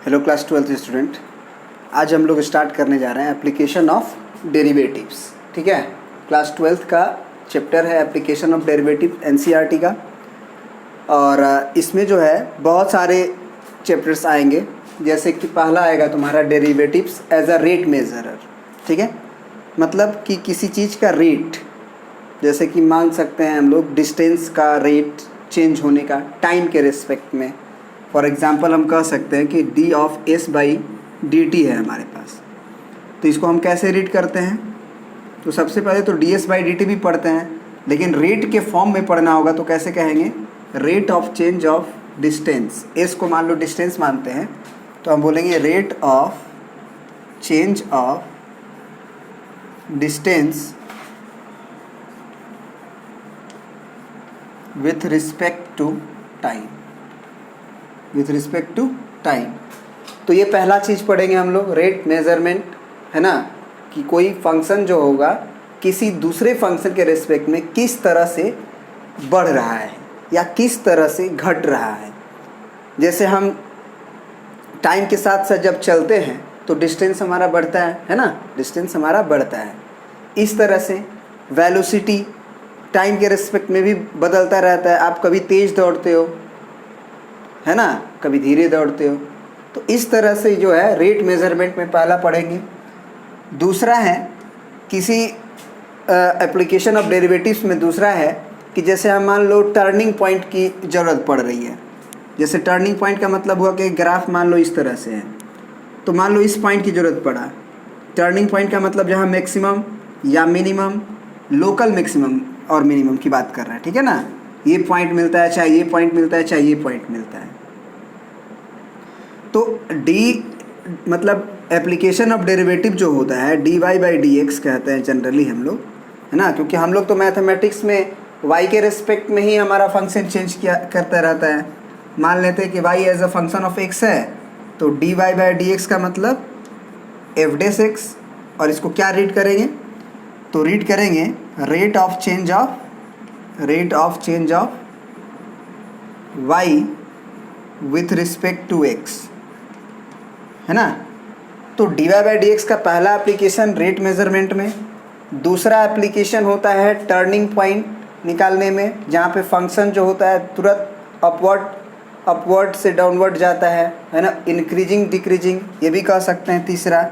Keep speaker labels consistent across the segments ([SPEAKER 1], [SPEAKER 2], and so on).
[SPEAKER 1] Hello class 12th student. आज हम लोग स्टार्ट करने जा रहे हैं एप्लीकेशन ऑफ डेरिवेटिव्स। ठीक है, क्लास 12th का चैप्टर है एप्लीकेशन ऑफ डेरिवेटिव एनसीईआरटी का। और इसमें जो है बहुत सारे चैप्टर्स आएंगे, जैसे कि पहला आएगा तुम्हारा डेरिवेटिव्स एज अ रेट मेजरर। ठीक है, मतलब कि किसी चीज़ का रेट, जैसे कि मान सकते हैं हम लोग डिस्टेंस का रेट चेंज होने का टाइम के रिस्पेक्ट में। फॉर एग्ज़ाम्पल हम कह सकते हैं कि D of S by d T है हमारे पास, तो इसको हम कैसे रीड करते हैं? तो सबसे पहले तो D s by d T भी पढ़ते हैं, लेकिन रेट के फॉर्म में पढ़ना होगा तो कैसे कहेंगे? Rate of change of distance. S को मान लो डिस्टेंस मानते हैं, तो हम बोलेंगे rate of change of distance with respect to time. With respect to time, तो ये पहला चीज़ पढ़ेंगे हम लोग, रेट मेजरमेंट, है ना, कि कोई फंक्शन जो होगा किसी दूसरे फंक्शन के रिस्पेक्ट में किस तरह से बढ़ रहा है या किस तरह से घट रहा है। जैसे हम टाइम के साथ साथ जब चलते हैं तो डिस्टेंस हमारा बढ़ता है ना, डिस्टेंस हमारा बढ़ता है। इस तरह से वेलोसिटी टाइम के रिस्पेक्ट में भी बदलता रहता है। आप कभी तेज़ दौड़ते हो, है ना, कभी धीरे दौड़ते हो, तो इस तरह से जो है रेट मेजरमेंट में पहला पढ़ेंगे। दूसरा है किसी एप्लीकेशन ऑफ डेरिवेटिव्स में दूसरा है कि जैसे हम मान लो टर्निंग पॉइंट की ज़रूरत पड़ रही है। जैसे टर्निंग पॉइंट का मतलब हुआ कि ग्राफ मान लो इस तरह से है, तो मान लो इस पॉइंट की ज़रूरत पड़ा। टर्निंग पॉइंट का मतलब जहाँ मैक्सिमम या मिनिमम, लोकल मैक्सिमम और मिनिमम की बात कर रहे हैं, ठीक है ना। ये पॉइंट मिलता है, चाहे ये पॉइंट मिलता है, चाहे ये पॉइंट मिलता है। तो डी मतलब एप्लीकेशन ऑफ डेरिवेटिव जो होता है d y by d x कहते हैं जनरली हम लोग, है ना, क्योंकि हम लोग तो मैथमेटिक्स में y के रिस्पेक्ट में ही हमारा फंक्शन चेंज किया करता रहता है। मान लेते हैं कि y as a function of x है, तो d y by d x का मतलब एफ डेस एक्स, और इसको क्या रीड करेंगे? तो रीड करेंगे rate of change of y with respect to x, है ना। तो d y by d x का पहला एप्लीकेशन रेट मेजरमेंट में। दूसरा एप्लीकेशन होता है टर्निंग पॉइंट निकालने में, जहाँ पे फंक्शन जो होता है तुरंत अपवर्ड से डाउनवर्ड जाता है ना, इंक्रीजिंग डिक्रीजिंग ये भी कह सकते हैं। तीसरा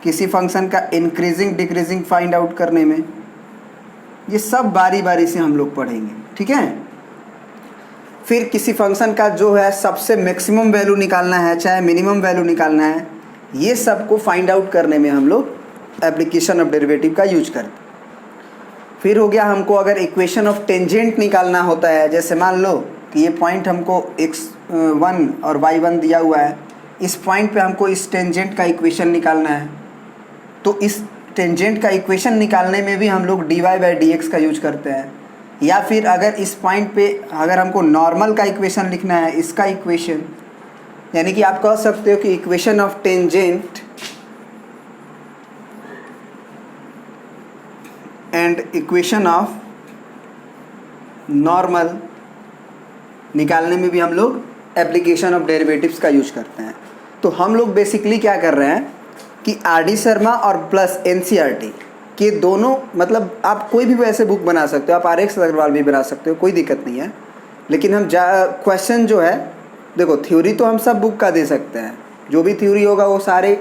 [SPEAKER 1] किसी फंक्शन का इंक्रीजिंग डिक्रीजिंग फाइंड आउट करने में। ये सब बारी बारी से हम लोग पढ़ेंगे, ठीक है। फिर किसी फंक्शन का जो है सबसे मैक्सिमम वैल्यू निकालना है, चाहे मिनिमम वैल्यू निकालना है, ये सब को फाइंड आउट करने में हम लोग एप्लीकेशन ऑफ डेरिवेटिव का यूज करते हैं। फिर हो गया हमको अगर इक्वेशन ऑफ टेंजेंट निकालना होता है, जैसे मान लो कि ये पॉइंट हमको x1 और y1 दिया हुआ है, इस पॉइंट पे हमको इस टेंजेंट का इक्वेशन निकालना है, तो इस टेंजेंट का इक्वेशन निकालने में भी हम लोग d y by d x का यूज करते हैं। या फिर अगर इस पॉइंट पे अगर हमको नॉर्मल का इक्वेशन लिखना है, इसका इक्वेशन, यानी कि आप कह सकते हो कि equation of tangent and equation of normal निकालने में भी हम लोग एप्लीकेशन ऑफ डेरिवेटिव्स का यूज करते हैं। तो हम लोग बेसिकली क्या कर रहे हैं कि आर डी शर्मा और प्लस एनसीईआरटी के दोनों, मतलब आप कोई भी वैसे बुक बना सकते हो, आप आर एक्स अग्रवाल भी बना सकते हो, कोई दिक्कत नहीं है। लेकिन हम क्वेश्चन जो है, देखो थ्योरी तो हम सब बुक का दे सकते हैं, जो भी थ्योरी होगा वो सारे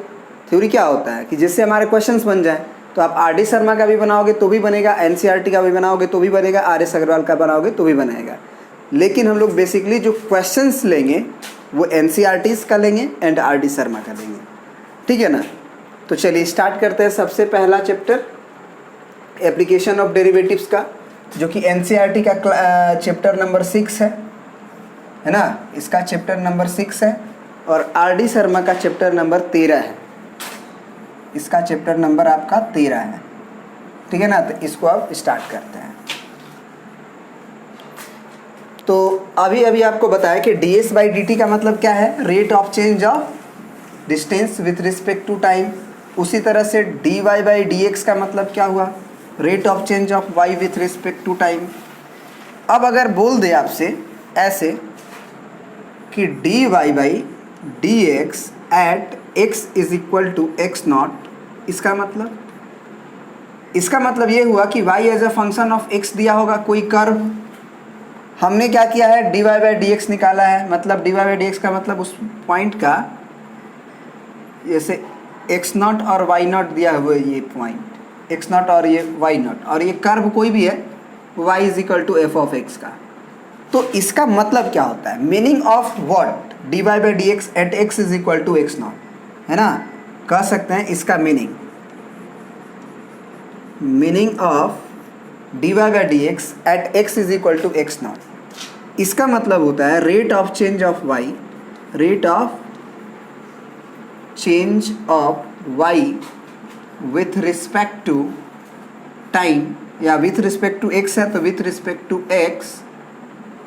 [SPEAKER 1] थ्योरी क्या होता है कि जिससे हमारे क्वेश्चंस बन जाए। तो आप आर डी शर्मा का भी बनाओगे तो भी बनेगा, एनसीईआरटी का भी बनाओगे तो भी बनेगा, आर एस अग्रवाल का बनाओगे तो भी बनेगा। लेकिन हम लोग बेसिकली जो क्वेश्चंस लेंगे वो एनसीईआरटीज़ का लेंगे एंड आर डी शर्मा का लेंगे, ठीक है ना। तो चलिए स्टार्ट करते हैं। सबसे पहला चैप्टर एप्लीकेशन ऑफ डेरिवेटिव्स का, जो कि एनसीईआरटी का चैप्टर नंबर 6 है ना, इसका चैप्टर नंबर 6 है। और आर डी शर्मा का चैप्टर नंबर 13 है, इसका चैप्टर नंबर आपका 13 है, ठीक है ना। तो इसको अब स्टार्ट करते हैं। तो अभी आपको बताया कि d s by d t का मतलब क्या है? Rate of change of distance with respect to time. उसी तरह से d y by d x का मतलब क्या हुआ? Rate of change of y with respect to time. अब अगर बोल दे आपसे ऐसे कि dy by d x at x is equal to x naught. इसका मतलब ये हुआ कि y as a function of x दिया होगा कोई कर्व, हमने क्या किया है dy बाई डी एक्स निकाला है, मतलब dy बाई डी एक्स का मतलब उस पॉइंट का जैसे x नॉट और y नॉट दिया हुआ है, ये पॉइंट x नॉट और ये y नॉट, और ये कर्व कोई भी है y is equal to f of x का। तो इसका मतलब क्या होता है, meaning of what dy by d x at x is equal to x naught, है ना, कह सकते हैं इसका meaning of dy by d x at x is equal to x naught. इसका मतलब होता है rate of change of y with respect to time, या विथ रिस्पेक्ट टू x है तो with respect to x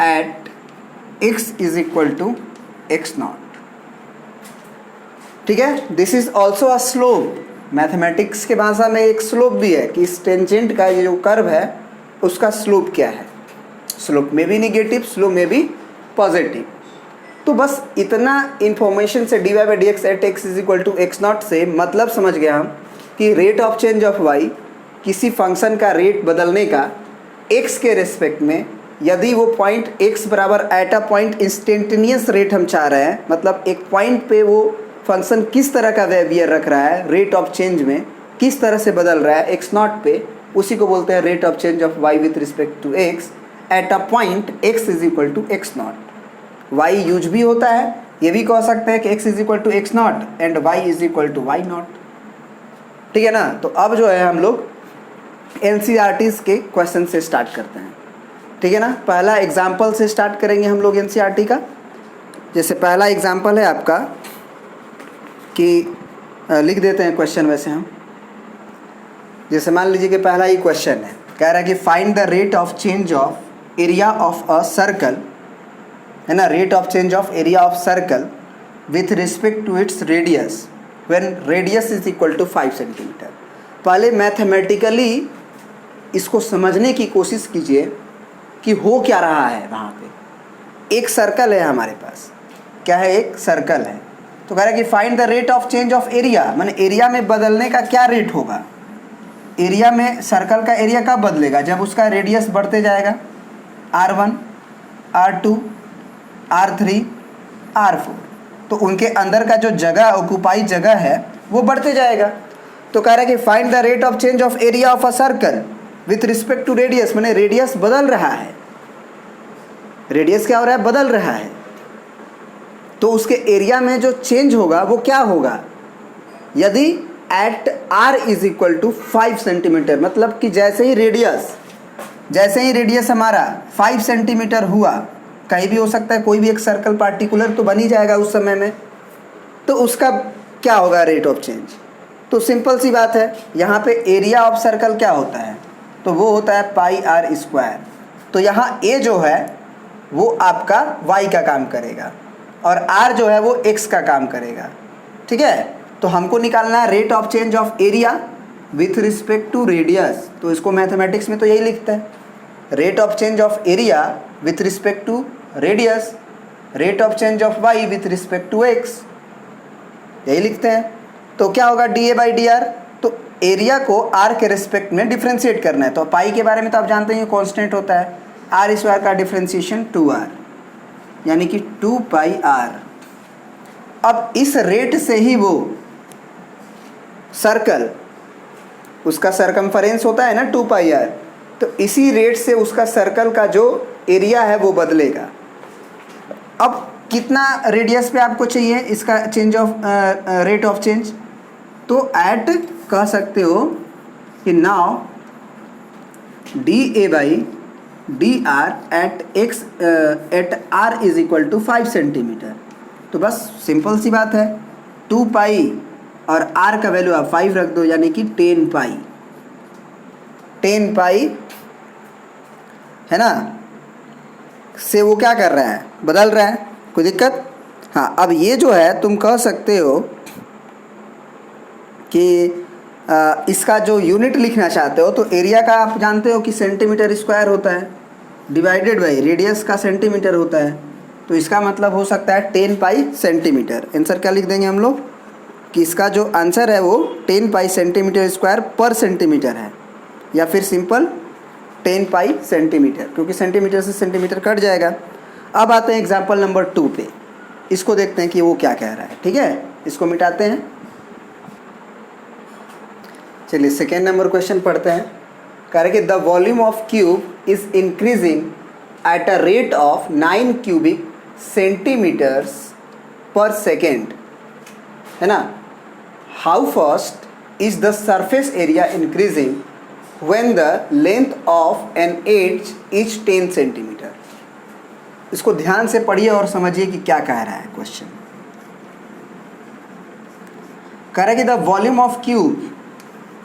[SPEAKER 1] at x is equal to x naught. ठीक है, this is also a slope. Mathematics के भाषा में एक स्लोप भी है कि इस टेंजेंट का ये जो कर्व है उसका स्लोप क्या है, स्लोप में भी निगेटिव, स्लोप में भी पॉजिटिव। तो बस इतना इंफॉर्मेशन से dy by d x at x is equal to x naught से मतलब समझ गया हम कि rate of change of y, किसी फंक्शन का रेट बदलने का x के रेस्पेक्ट में, यदि वो पॉइंट x बराबर at a point instantaneous rate हम चाह रहे हैं, मतलब एक पॉइंट पे वो फंक्शन किस तरह का बिहेवियर रख रहा है, रेट ऑफ चेंज में किस तरह से बदल रहा है एक्स नॉट पे, उसी को बोलते हैं rate of change of y with respect to x at a point x is equal to x naught. y use भी होता है, ये भी कह सकते हैं कि x is equal to x naught and y is equal to y naught. ठीक है ना, तो अब जो है हम लोग NCERTs के क्वेश्चन से स्टार्ट करते हैं। ठीक है ना, पहला एग्जाम्पल से स्टार्ट करेंगे हम लोग NCERT का। जैसे पहला एग्जाम्पल है आपका कि लिख देते हैं क्वेश्चन, वैसे हम जैसे मान लीजिए कि पहला ही क्वेश्चन है, कह रहा है कि find the rate of change of area of a circle, है ना, rate of change of area of circle with respect to its radius when radius is equal to 5 centimetre. पहले मैथमेटिकली इसको समझने की कोशिश कीजिए कि हो क्या रहा है। वहाँ पे एक सर्कल है हमारे पास, क्या है, एक सर्कल है, तो कह रहा है कि find the rate of change of area, माने एरिया में बदलने का क्या रेट होगा। एरिया में सर्कल का एरिया कब बदलेगा, जब उसका रेडियस बढ़ते जाएगा, r1 r2 r3 r4, तो उनके अंदर का जो जगह ऑक्युपाई जगह है वो बढ़ते जाएगा। तो कह रहा है कि find the rate of change of area of a circle with respect to radius, माने रेडियस बदल रहा है, रेडियस क्या हो रहा है, बदल रहा है, तो उसके एरिया में जो चेंज होगा वो क्या होगा, यदि at r is equal to 5 centimetre, मतलब कि जैसे ही रेडियस हमारा 5 सेंटीमीटर हुआ, कहीं भी हो सकता है, कोई भी एक सर्कल पार्टिकुलर तो बन ही जाएगा उस समय में, तो उसका क्या होगा रेट ऑफ चेंज। तो सिंपल सी बात है, यहाँ पे एरिया ऑफ सर्कल क्या होता है, तो वो होता है पाई r स्क्वायर। तो यहाँ a जो है वो आपका y का काम करेगा और r जो है वो x का काम करेगा। ठीक है, तो हमको निकालना है rate of change of area with respect to radius, तो इसको मैथमेटिक्स में तो यही लिखते हैं, rate of change of area with respect to radius, rate of change of y with respect to x, यही लिखते हैं। तो क्या होगा dA बाई dr, तो एरिया को r के रिस्पेक्ट में डिफ्रेंशिएट करना है, तो पाई के बारे में तो आप जानते हैं कांस्टेंट होता है, r स्क्वायर का डिफ्रेंशिएशन 2r, यानी कि 2 पाई r। अब इस रेट से ही वो सर्कल, उसका सरकमफरेंस होता है ना 2 पाई r, तो इसी रेट से उसका सर्कल का जो एरिया है वो बदलेगा। अब कितना रेडियस पे आपको चाहिए इसका change of rate of change, तो एट कह सकते हो कि now dA by dr at r is equal to 5 centimetre. तो बस सिंपल सी बात है, 2 पाई और r का वैल्यू आप 5 रख दो, यानी कि 10 पाई, 10 पाई है ना, से वो क्या कर रहा है, बदल रहा है, कोई दिक्कत। हाँ, अब ये जो है तुम कह सकते हो कि इसका जो यूनिट लिखना चाहते हो, तो एरिया का आप जानते हो कि सेंटीमीटर स्क्वायर होता है, डिवाइडेड बाई रेडियस का सेंटीमीटर होता है, तो इसका मतलब हो सकता है 10 पाई सेंटीमीटर। आंसर क्या लिख देंगे हम लोग कि इसका जो आंसर है वो 10 पाई सेंटीमीटर स्क्वायर पर सेंटीमीटर है, या फिर सिंपल 10 पाई सेंटीमीटर, क्योंकि सेंटीमीटर से सेंटीमीटर कट जाएगा। अब आते हैं एग्जाम्पल नंबर 2 पे, इसको देखते हैं कि वो क्या कह रहा है। ठीक है, इसको मिटाते हैं। चलिए सेकेंड नंबर क्वेश्चन पढ़ते हैं। कह रहे कि the volume of cube is increasing at a rate of 9 cubic centimetres per second, है ना। How fast is the surface area increasing when the length of an edge is 10 centimetre. इसको ध्यान से पढ़िए और समझिए कि क्या कह रहा है क्वेश्चन। कह रहा है कि द वॉल्यूम ऑफ क्यूब,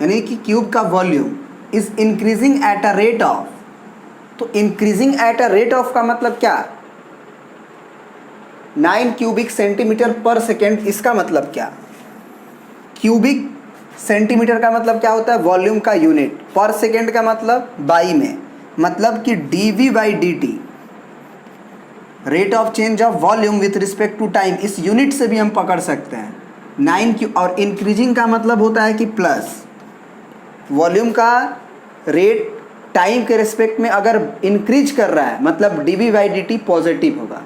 [SPEAKER 1] यानी कि क्यूब का volume is increasing at a rate of, तो increasing at a rate of का मतलब क्या, 9 क्यूबिक सेंटीमीटर पर सेकेंड। इसका मतलब क्या, क्यूबिक सेंटीमीटर का मतलब क्या होता है, वॉल्यूम का यूनिट, पर सेकेंड का मतलब बाई में, मतलब कि dv by dt, rate of change of volume with respect to time, इस यूनिट से भी हम पकड़ सकते हैं 9 क्यू। और इंक्रीजिंग का मतलब होता है कि प्लस, वॉल्यूम का रेट टाइम के रिस्पेक्ट में अगर इंक्रीज कर रहा है मतलब dv बाई dt पॉजिटिव होगा,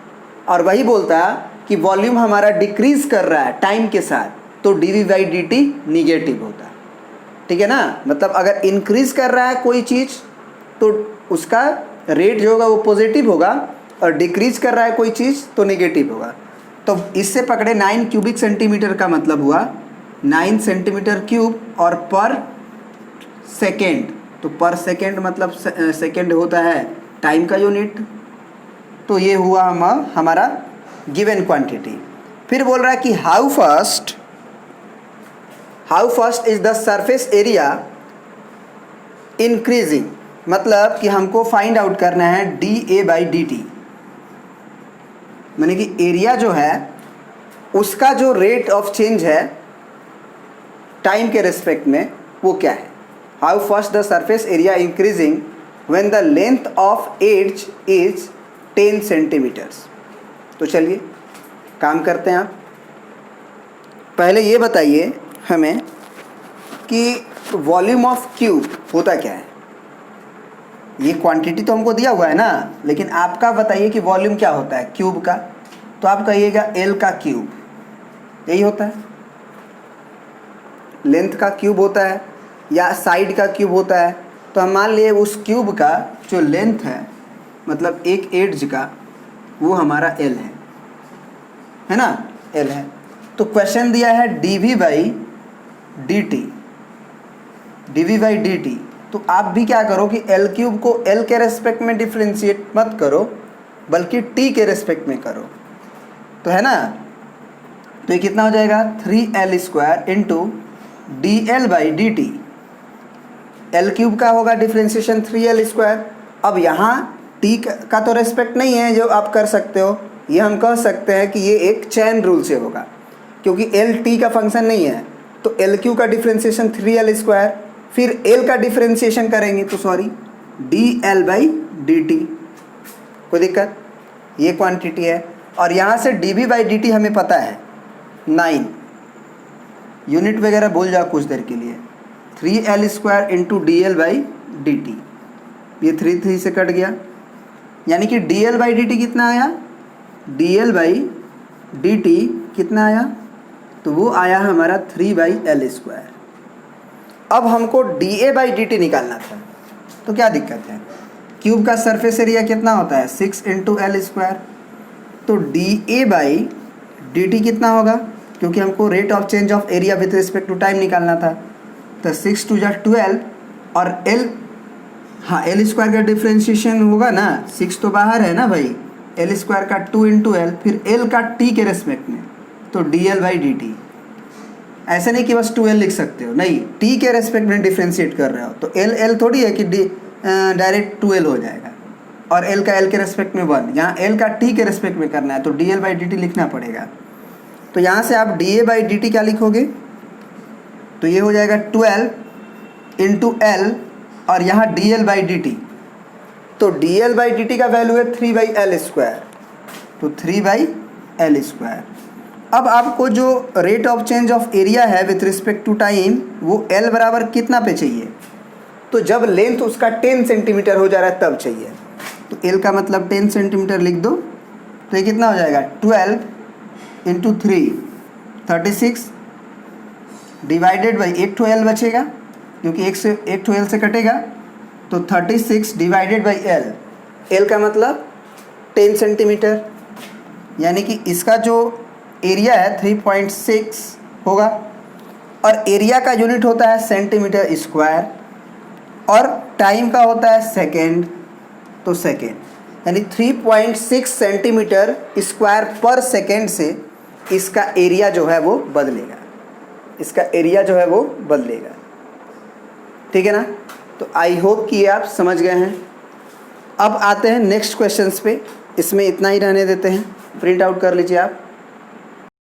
[SPEAKER 1] और वही बोलता है कि वॉल्यूम हमारा डिक्रीज कर रहा है टाइम के साथ तो dv बाई dt निगेटिव होता है। ठीक है ना, मतलब अगर इंक्रीज कर रहा है कोई चीज़ तो उसका रेट जो होगा वो पॉजिटिव होगा, और डिक्रीज कर रहा है कोई चीज़ तो नेगेटिव होगा। तो इससे पकड़े 9 क्यूबिक सेंटीमीटर का मतलब हुआ 9 सेंटीमीटर क्यूब, और पर सेकेंड, तो पर सेकेंड मतलब सेकेंड होता है टाइम का यूनिट। तो ये हुआ हमारा गिवन क्वांटिटी। फिर बोल रहा है कि how fast is the surface area increasing, मतलब कि हमको फाइंड आउट करना है dA बाई dt, माने कि एरिया जो है उसका जो रेट ऑफ चेंज है टाइम के रिस्पेक्ट में वो क्या है। How fast the surface area increasing when the length of edge is 10 centimetres. तो चलिए काम करते हैं। आप पहले ये बताइए हमें कि वॉल्यूम ऑफ क्यूब होता क्या है। ये क्वांटिटी तो हमको दिया हुआ है ना, लेकिन आपका बताइए कि वॉल्यूम क्या होता है क्यूब का। तो आप कहिएगा L का क्यूब, यही होता है। लेंथ का क्यूब होता है या साइड का क्यूब होता है। तो हम मान लिए उस क्यूब का जो लेंथ है मतलब एक एड्ज का, वो हमारा L है ना, L है। तो क्वेश्चन दिया है dv बाई dt, तो आप भी क्या करो कि L क्यूब को L के रेस्पेक्ट में डिफ्रेंशिएट मत करो, बल्कि T के रेस्पेक्ट में करो, तो है ना। तो ये कितना हो जाएगा 3L square into DL by dt। L cube का होगा डिफ्रेंशिएशन 3L स्क्वायर। अब यहाँ T का तो रेस्पेक्ट नहीं है जो आप कर सकते हो, ये हम कह सकते हैं कि ये एक चैन रूल से होगा, क्योंकि L T का फंक्शन नहीं है। तो L क्यूब का डिफ्रेंशिएशन 3L स्क्वायर, फिर L का डिफ्रेंशिएशन करेंगे तो सॉरी DL बाई dt। कोई दिक्कत, ये क्वांटिटी है। और यहाँ से dv बाई dt हमें पता है 9, यूनिट वगैरह भूल जाओ कुछ देर के लिए, 3L square into DL by dt। ये 3 से कट गया, यानी कि DL बाई dt कितना आया, DL बाई dt कितना आया, तो वो आया हमारा 3/L स्क्वायर। अब हमको dA बाई dt निकालना था, तो क्या दिक्कत है, क्यूब का सरफेस एरिया कितना होता है 6 इंटू L स्क्वायर। तो dA बाई dt कितना होगा, क्योंकि हमको rate of change of area with respect to time निकालना था। तो 6 2 12 और L, हाँ L स्क्वायर का डिफ्रेंशिएशन होगा ना, 6 तो बाहर है ना भाई, L स्क्वायर का 2 इंटू L, फिर L का T के रेस्पेक्ट में, तो DL बाई dt। ऐसे नहीं कि बस 2L लिख सकते हो, नहीं, T के रेस्पेक्ट में डिफ्रेंशिएट कर रहे हो, तो L थोड़ी है कि डायरेक्ट 2L हो जाएगा, और L का L के रेस्पेक्ट में 1, यहाँ L का T के रेस्पेक्ट में करना है तो DL बाई dt लिखना पड़ेगा। तो यहाँ से आप DA बाई dt क्या लिखोगे, तो ये हो जाएगा 12 इंटू L, और यहाँ DL बाई dt, तो DL बाई dt का वैल्यू है 3/L स्क्वायर, तो 3/L²। अब आपको जो rate of change of area है विथ रिस्पेक्ट टू टाइम वो L बराबर कितना पे चाहिए, तो जब लेंथ उसका 10 सेंटीमीटर हो जा रहा है तब चाहिए। तो L का मतलब 10 सेंटीमीटर लिख दो, तो ये कितना हो जाएगा 12 × 3 36 डिवाइडेड बाई 1 to L बचेगा क्योंकि 1 to L से कटेगा, तो 36 डिवाइडेड बाई L। L का मतलब 10 सेंटीमीटर, यानी कि इसका जो एरिया है 3.6 होगा, और एरिया का यूनिट होता है सेंटीमीटर स्क्वायर, और टाइम का होता है सेकेंड, तो सेकेंड, यानी 3.6 सेंटीमीटर स्क्वायर पर सेकेंड से इसका एरिया जो है वो बदलेगा, इसका एरिया जो है वो बदलेगा। ठीक है ना। तो आई होप कि ये आप समझ गए हैं। अब आते हैं नेक्स्ट क्वेश्चंस पे, इसमें इतना ही रहने देते हैं, प्रिंट आउट कर लीजिए आप।